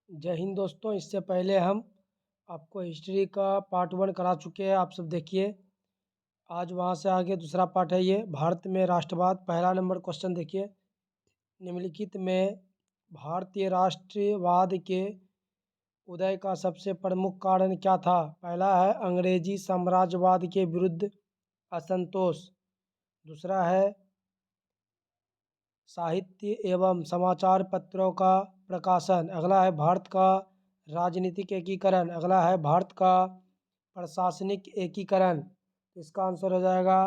जय हिंद दोस्तों। इससे पहले हम आपको हिस्ट्री का पार्ट 1 करा चुके हैं। आप सब देखिए। आज वहाँ से आगे दूसरा पार्ट है। ये भारत में राष्ट्रवाद। पहला नंबर क्वेश्चन देखिए। निम्नलिखित में भारतीय राष्ट्रवाद के उदय का सबसे प्रमुख कारण क्या था? पहला है अंग्रेजी साम्राज्यवाद के विरुद्ध असंतोष। दूसरा है साहित्य एवं समाचार पत्रों का प्रकाशन। अगला है भारत का राजनीतिक एकीकरण। अगला है भारत का प्रशासनिक एकीकरण। इसका आंसर हो जाएगा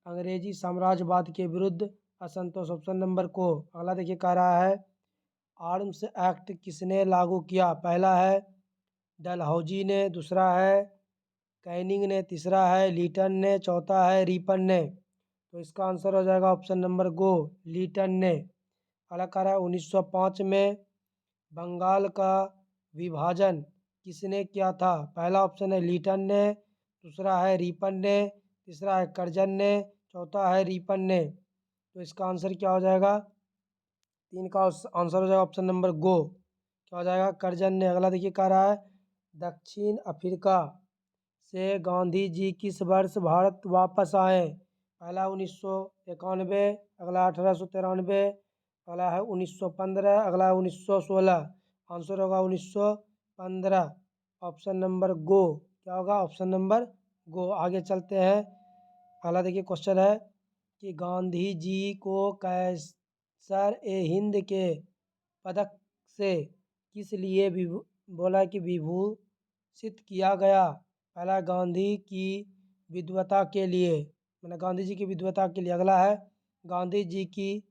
अंग्रेजी साम्राज्यवाद के विरुद्ध असंतोष, ऑप्शन नंबर को। अगला देखिए, कह रहा है आर्म्स एक्ट किसने लागू किया? पहला है डलहौजी ने, दूसरा है कैनिंग ने, तीसरा है लीटन ने, चौथा है रिपन ने। तो इसका आंसर हो जाएगा ऑप्शन नंबर गो, लीटन ने। अगला कह रहा है 1905 में बंगाल का विभाजन किसने किया था? पहला ऑप्शन है लीटन ने, दूसरा है रिपन ने, तीसरा है कर्जन ने, चौथा है रिपन ने। तो इसका आंसर क्या हो जाएगा? 3 का आंसर हो जाएगा ऑप्शन नंबर गो, क्या हो जाएगा? कर्जन ने। अगला देखिए, कह रहा है दक्षिण अफ्रीका से गांधी जी किस वर्ष भारत वापस आए? पहला 1991, अगला 1893, अगला है 1915, अगला है 1916। आंसर होगा 1915, ऑप्शन नंबर गो। क्या होगा? ऑप्शन नंबर गो। आगे चलते हैं। अगला देखिए क्वेश्चन है कि गांधी जी को कैसर ए हिंद के पदक से किस लिए बोला कि विभूषित किया गया? पहला गांधी की विद्वता के लिए, मैंने गांधी जी की विद्वता के लिए। अगला है गांधी जी की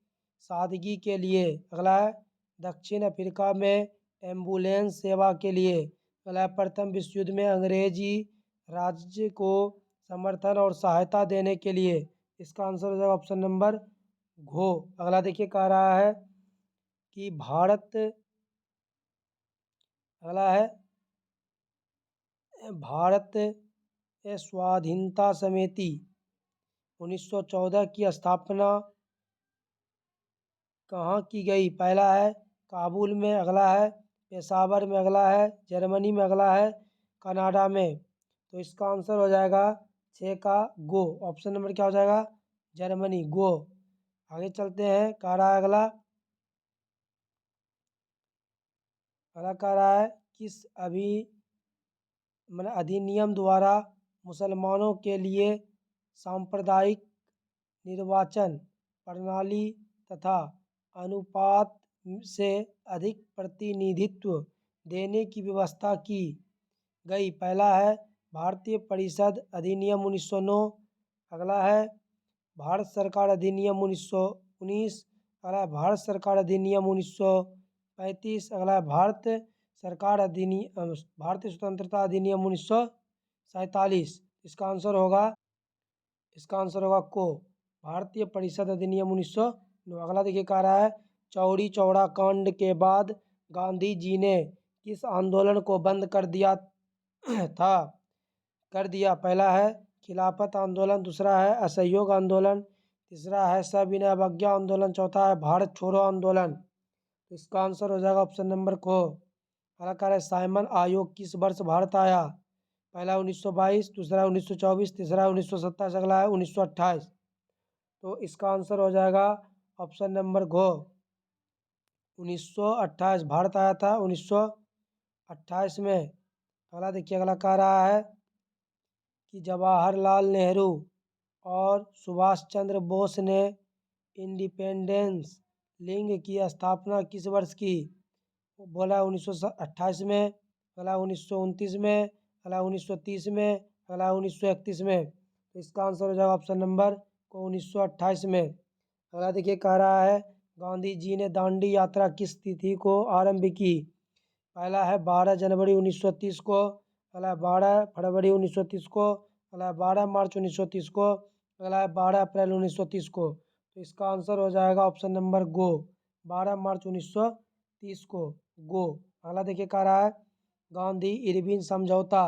सादगी के लिए। अगला है दक्षिण अफ्रीका में एम्बुलेंस सेवा के लिए। अगला है प्रथम विश्व युद्ध में अंग्रेजी राज्य को समर्थन और सहायता देने के लिए। इसका आंसर हो जाएगा ऑप्शन नंबर घो। अगला देखिए, कह रहा है कि अगला है भारत स्वाधीनता समिति 1914 की स्थापना कहाँ की गई? पहला है काबुल में, अगला है पेशावर में, अगला है जर्मनी में, अगला है कनाडा में। तो इसका आंसर हो जाएगा 6 का गो, ऑप्शन नंबर क्या हो जाएगा? जर्मनी, गो। आगे चलते हैं। कह रहा है अगला कह रहा है किस अधिनियम द्वारा मुसलमानों के लिए सांप्रदायिक निर्वाचन प्रणाली तथा अनुपात से अधिक प्रतिनिधित्व देने की व्यवस्था की गई? पहला है भारतीय परिषद अधिनियम 1909, अगला है भारत सरकार अधिनियम 1919, अगला है भारत सरकार अधिनियम 1935, अगला है भारतीय स्वतंत्रता अधिनियम 1947। इसका आंसर होगा को, भारतीय परिषद अधिनियम 1909। अगला देखिए, कह रहा है चौरी चौड़ा कांड के बाद गांधी जी ने किस आंदोलन को बंद कर दिया था? पहला है खिलाफत आंदोलन, दूसरा है असहयोग आंदोलन, तीसरा है सविनय अवज्ञा आंदोलन, चौथा है भारत छोड़ो आंदोलन। तो इसका आंसर हो जाएगा ऑप्शन नंबर को। अगला कह रहा है साइमन आयोग किस वर्ष भारत आया? पहला 1922, दूसरा 1924, तीसरा 1927, अगला है 1928। तो इसका आंसर हो जाएगा ऑप्शन नंबर घो, 1928 भारत आया था 1928 में। अगला देखिए, अगला कह रहा है कि जवाहरलाल नेहरू और सुभाष चंद्र बोस ने इंडिपेंडेंस लीग की स्थापना किस वर्ष की? बोला 1928 में, अगला 1929 में, अगला 1930 में, अगला 1931 में। तो इसका आंसर हो जाएगा ऑप्शन नंबर को 1928 में। अगला देखिए, कह रहा है गांधी जी ने दांडी यात्रा किस तिथि को आरंभ की? पहला है 12 जनवरी 1930 को, अगला है 12 फरवरी 1930 को, अगला है 12 मार्च 1930 को, अगला है 12 अप्रैल 1930 को। तो इसका आंसर हो जाएगा ऑप्शन नंबर गो, 12 मार्च 1930 को, गो। अगला देखिए, कह रहा है गांधी इरविन समझौता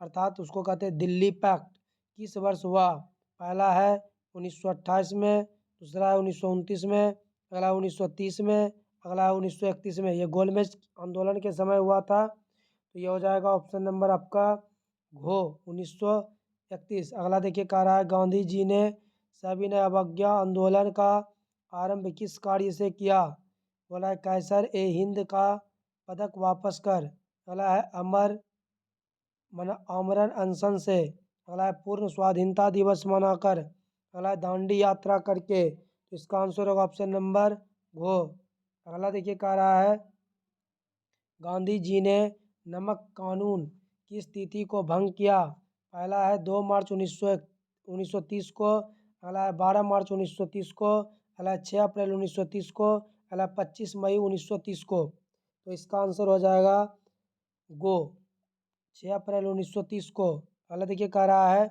अर्थात उसको कहते हैं दिल्ली पैक्ट किस वर्ष हुआ? पहला है 1928 में, दूसरा है 1929 में, अगला 1930 में, अगला है 1931 में। ये गोलमेज आंदोलन के समय हुआ था, तो ये हो जाएगा ऑप्शन नंबर आपका घो 1931। अगला देखिए कह रहा है गांधी जी ने सविनय अवज्ञा आंदोलन का आरंभ किस कार्य से किया? बोला है कैसर ए हिंद का पदक वापस कर। अगला है आमरण अनशन से। अगला है पूर्ण स्वाधीनता दिवस मनाकर। अगला है दांडी यात्रा करके। तो इसका आंसर होगा ऑप्शन नंबर घो। अगला देखिए कह रहा है गांधी जी ने नमक कानून किस तिथि को भंग किया? पहला है 2 मार्च 1930 को। अगला है 12 मार्च 1930 को। अगला है 6 अप्रैल 1930 को। अगला है 25 मई 1930 को। तो इसका आंसर हो जाएगा गो 6 अप्रैल 1930 को। अगला देखिए कह रहा है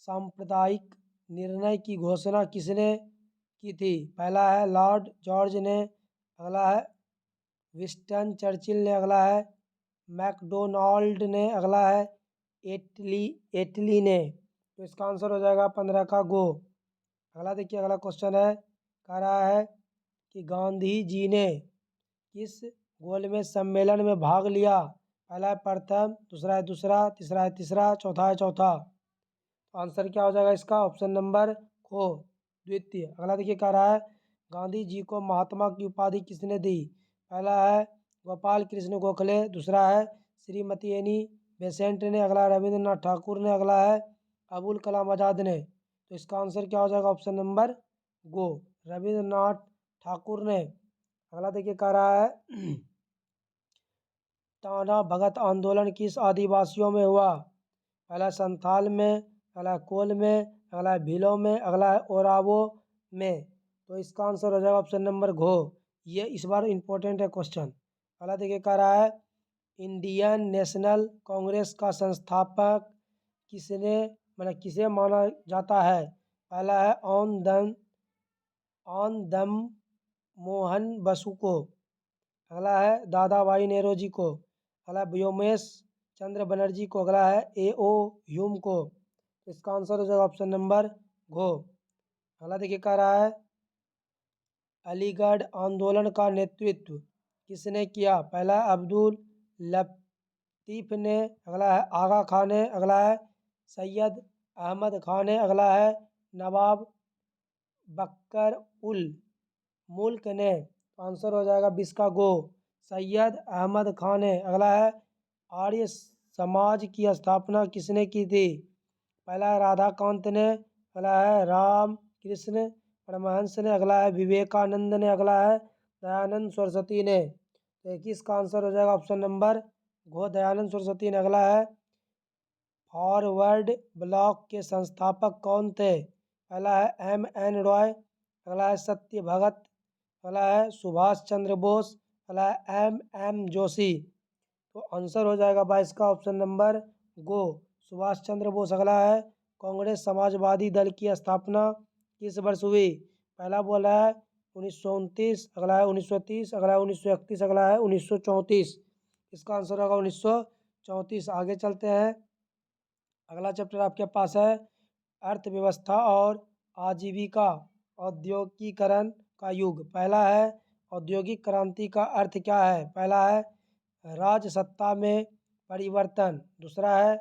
सांप्रदायिक निर्णय की घोषणा किसने की थी? पहला है लॉर्ड जॉर्ज ने। अगला है विंस्टन चर्चिल ने। अगला है मैकडोनाल्ड ने। अगला है एटली ने। तो इसका आंसर हो जाएगा 15 का गो। अगला देखिए अगला क्वेश्चन है कह रहा है कि गांधी जी ने किस गोलमेज सम्मेलन में भाग लिया? पहला है प्रथम, दूसरा है दूसरा, तीसरा है तीसरा, चौथा है चौथा। तो आंसर क्या हो जाएगा इसका? ऑप्शन नंबर खो द्वितीय। अगला देखिए कह रहा है गांधी जी को महात्मा की उपाधि किसने दी? पहला है गोपाल कृष्ण गोखले। दूसरा है श्रीमती एनी बेसेंट ने। अगला है रविंद्रनाथ ठाकुर ने। अगला है अबुल कलाम आज़ाद ने। तो इसका आंसर क्या हो जाएगा? ऑप्शन नंबर गो रविंद्रनाथ ठाकुर ने। अगला देखिए कह रहा है टाना भगत आंदोलन किस आदिवासियों में हुआ? पहला संथाल में। अगला है कोल में। अगला है भीलों में। अगला है ओरावो में। तो इसका आंसर हो जाएगा ऑप्शन नंबर घो। ये इस बार इम्पोर्टेंट है क्वेश्चन। अगला देखिए कह रहा है इंडियन नेशनल कांग्रेस का संस्थापक किसे माना जाता है? पहला है ऑन दम मोहन बसु को। अगला है दादा भाई नेहरू को। अगला है व्योमेश चंद्र बनर्जी को। अगला है A.O. ह्यूम को। तो इसका आंसर हो जाएगा ऑप्शन नंबर घो। अगला देखिए कह रहा है अलीगढ़ आंदोलन का नेतृत्व किसने किया? पहला है अब्दुल लतीफ ने। अगला है आगा खान ने। अगला है सैयद अहमद खान ने। अगला है नवाब बकर उल मुल्क ने। आंसर हो जाएगा 20 का गो सैयद अहमद खान ने। अगला है आर्य समाज की स्थापना किसने की थी? पहला है राधाकांत ने। अगला है राम कृष्ण परमहंस ने। अगला है विवेकानंद ने। अगला है दयानंद सरस्वती ने। तो 21 का आंसर हो जाएगा ऑप्शन नंबर घो दयानंद सरस्वती ने। अगला है फॉरवर्ड ब्लॉक के संस्थापक कौन थे? पहला है M.N. रॉय। अगला है सत्य भगत। अगला है सुभाष चंद्र बोस। अगला है M.M. जोशी। तो आंसर हो जाएगा 22 का ऑप्शन नंबर गो सुभाष चंद्र बोस। अगला है कांग्रेस समाजवादी दल की स्थापना किस वर्ष हुई? पहला बोला है 1929। अगला है 1930। अगला है 1931। अगला है 1934। इसका आंसर होगा 1934। आगे चलते हैं। अगला चैप्टर आपके पास है अर्थव्यवस्था और आजीविका औद्योगिकीकरण का युग। पहला है औद्योगिक क्रांति का अर्थ क्या है? पहला है राजसत्ता में परिवर्तन। दूसरा है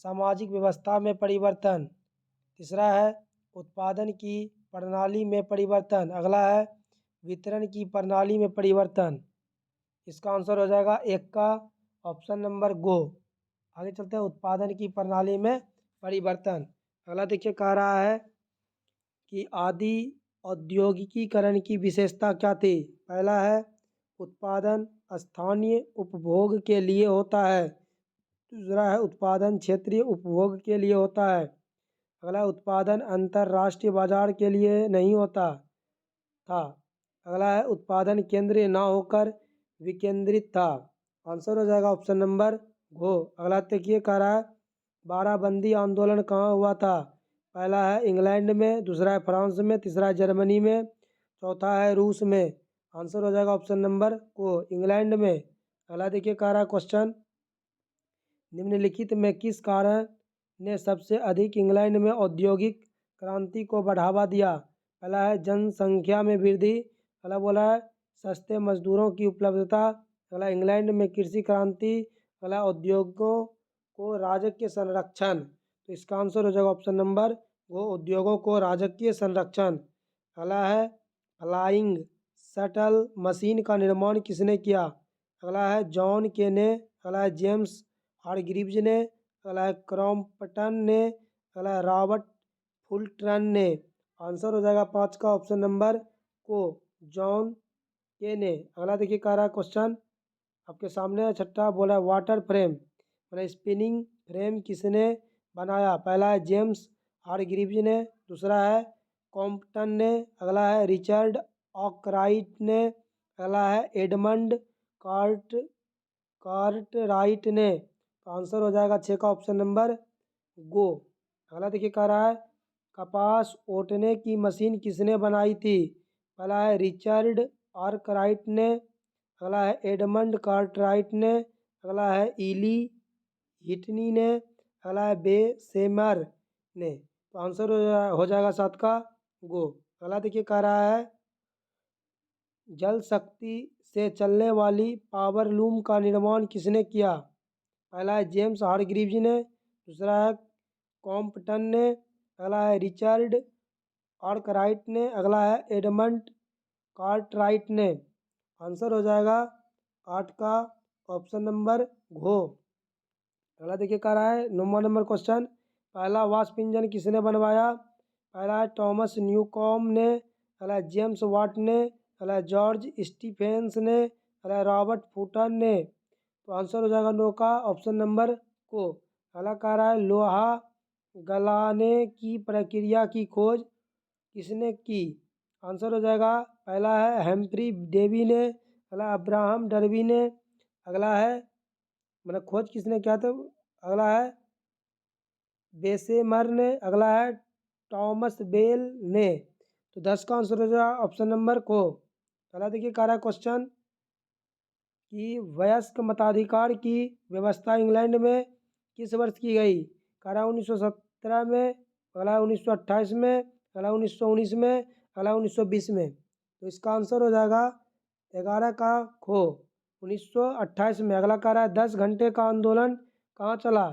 सामाजिक व्यवस्था में परिवर्तन। तीसरा है उत्पादन की प्रणाली में परिवर्तन। अगला है वितरण की प्रणाली में परिवर्तन। इसका आंसर हो जाएगा 1 का ऑप्शन नंबर गो। आगे चलते हैं उत्पादन की प्रणाली में परिवर्तन। अगला देखिए कह रहा है कि आदि औद्योगिकीकरण की विशेषता क्या थी? पहला है उत्पादन स्थानीय उपभोग के लिए होता है। दूसरा है उत्पादन क्षेत्रीय उपभोग के लिए होता है। अगला उत्पादन अंतर्राष्ट्रीय बाजार के लिए नहीं होता था। अगला है उत्पादन केंद्रीय ना होकर विकेंद्रित था। आंसर हो जाएगा ऑप्शन नंबर घो। अगला देखिए कह रहा है बाराबंदी आंदोलन कहाँ हुआ था? पहला है इंग्लैंड में। दूसरा है फ्रांस में। तीसरा है जर्मनी में। चौथा है रूस में। आंसर हो जाएगा ऑप्शन नंबर को इंग्लैंड में। अगला देखिए कह रहा है क्वेश्चन निम्नलिखित में किस कारण ने सबसे अधिक इंग्लैंड में औद्योगिक क्रांति को बढ़ावा दिया? पहला है जनसंख्या में वृद्धि। अगला बोला है सस्ते मजदूरों की उपलब्धता। अगला इंग्लैंड में कृषि क्रांति। अगला उद्योगों को राजकीय संरक्षण। तो इसका आंसर हो जाएगा ऑप्शन नंबर वो, उद्योगों को राजकीय संरक्षण। अगला है फ्लाइंग शटल मशीन का निर्माण किसने किया। अगला है जॉन के ने। अगला है जेम्स हारग्रीव्स ने। अगला है क्रॉम्पटन ने। अगला है रॉबर्ट फुलटन ने। आंसर हो जाएगा 5 का ऑप्शन नंबर को, जॉन के ने। अगला देखिए कह रहा है क्वेश्चन आपके सामने है, छठा बोला है वाटर फ्रेम मतलब स्पिनिंग फ्रेम किसने बनाया। पहला है जेम्स हारग्रीव्स ने। दूसरा है कॉम्पटन ने। अगला है रिचर्ड ऑकराइट ने। अगला है एडमंड कार्टराइट ने। तो आंसर हो जाएगा 6 का ऑप्शन नंबर गो। अगला देखिए कह रहा है कपास ओटने की मशीन किसने बनाई थी। पहला है रिचर्ड आर्कराइट ने। अगला है एडमंड कार्टराइट ने। अगला है इली हिटनी ने। अगला है बे सेमर ने। तो आंसर हो जाएगा 7 का गो। अगला देखिए कह रहा है जल शक्ति से चलने वाली पावर लूम का निर्माण किसने किया। पहला है जेम्स हारग्रीव्स ने। दूसरा है कॉम्पटन ने। अगला है रिचर्ड आर्कराइट ने। अगला है एडमंड कार्टराइट ने। आंसर हो जाएगा 8 का ऑप्शन नंबर घो। अगला देखिए कह रहा है 9वां नंबर क्वेश्चन, पहला वाष्प इंजन किसने बनवाया। पहला है टॉमस न्यूकॉम ने। अगला है जेम्स वाट ने। अगला है जॉर्ज स्टीफेंस ने। अगला है रॉबर्ट फुटन ने। तो आंसर हो जाएगा 9 का ऑप्शन नंबर को। अगला कह रहा है लोहा गलाने की प्रक्रिया की खोज किसने की। आंसर हो जाएगा पहला है हेम्फ्री डेवी ने। अगला अब्राहम डर्बी ने। अगला है मतलब खोज किसने किया था। अगला है बेसेमर ने। अगला है टॉमस बेल ने। तो 10 का आंसर हो जाएगा ऑप्शन नंबर को। अगला देखिए कह रहा है क्वेश्चन कि वयस्क मताधिकार की व्यवस्था इंग्लैंड में किस वर्ष की गई। कह रहा है 1917 में। अगला 1928 में। अगला 1919 में। अगला 1920 में। तो इसका आंसर हो जाएगा 11 का खो 1928 में। अगला कह रहा है 10 घंटे का आंदोलन कहाँ चला।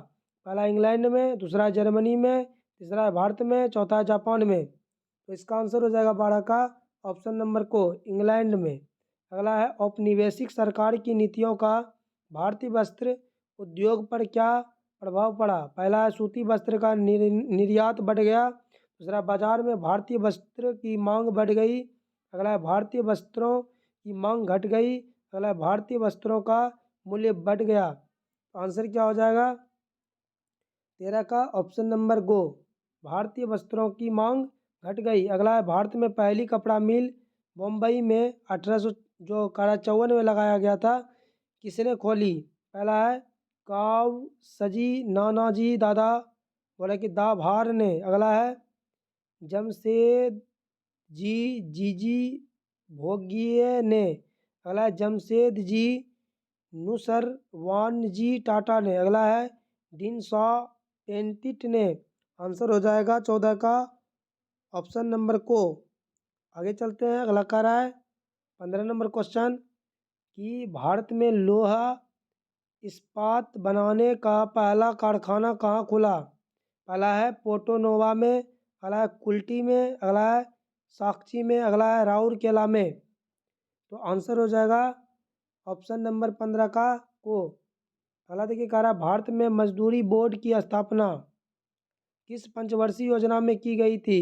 पहला इंग्लैंड में। दूसरा है जर्मनी में। तीसरा है भारत में। चौथा है जापान में। तो इसका आंसर हो जाएगा 12 का ऑप्शन नंबर को, इंग्लैंड में। अगला है औपनिवेशिक सरकार की नीतियों का भारतीय वस्त्र उद्योग पर क्या प्रभाव पड़ा। पहला है सूती वस्त्र का निर्यात बढ़ गया। दूसरा बाजार में भारतीय वस्त्र की मांग बढ़ गई। अगला है भारतीय वस्त्रों की मांग घट गई। अगला है भारतीय वस्त्रों का मूल्य बढ़ गया। आंसर क्या हो जाएगा 13 का ऑप्शन नंबर गो, भारतीय वस्त्रों की मांग घट गई। अगला है भारत में पहली कपड़ा मिल मुंबई में 1854 में लगाया गया था, किसने खोली। पहला है काव सजी नानाजी दादा बोले कि दाभार ने। अगला है जमशेद जी जीजी भोगिए ने। अगला है जमशेद जी नुसरवान जी टाटा ने। अगला है डिनसॉ पेंटिट ने। आंसर हो जाएगा 14 का ऑप्शन नंबर को। आगे चलते हैं। अगला कह रहा है 15 नंबर क्वेश्चन कि भारत में लोहा इस्पात बनाने का पहला कारखाना कहाँ खुला। पहला है पोर्टोनोवा में। अगला है कुल्टी में। अगला है साक्षी में। अगला है राउरकेला में। तो आंसर हो जाएगा ऑप्शन नंबर 15 का को। अगला देखिए कह रहा है भारत में मजदूरी बोर्ड की स्थापना किस पंचवर्षीय योजना में की गई थी।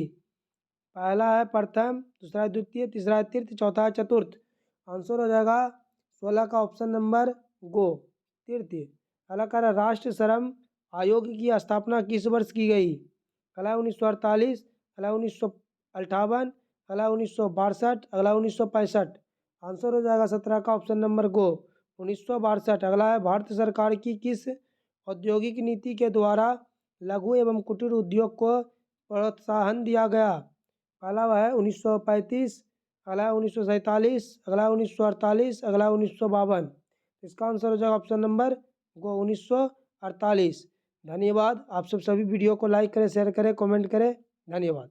पहला है प्रथम। दूसरा है द्वितीय। तीसरा है तृतीय। चौथा है चतुर्थ। आंसर हो जाएगा 16 का ऑप्शन नंबर गो, तृतीय। अगला कह रहा है राष्ट्रीय श्रम आयोग की स्थापना किस वर्ष की गई। अगला 1948। अगला 1958। अगला 1962। अगला 1965। आंसर हो जाएगा 17 का ऑप्शन नंबर गो, 1962। अगला है भारत सरकार की किस औद्योगिक नीति के द्वारा लघु एवं कुटीर उद्योग को प्रोत्साहन दिया गया। पहला वह है 1935। अगला 1947। अगला 1948। अगला 1952। इसका आंसर हो जाएगा ऑप्शन नंबर गो, 1948। धन्यवाद। आप सब सभी वीडियो को लाइक करें, शेयर करें, कमेंट करें। धन्यवाद।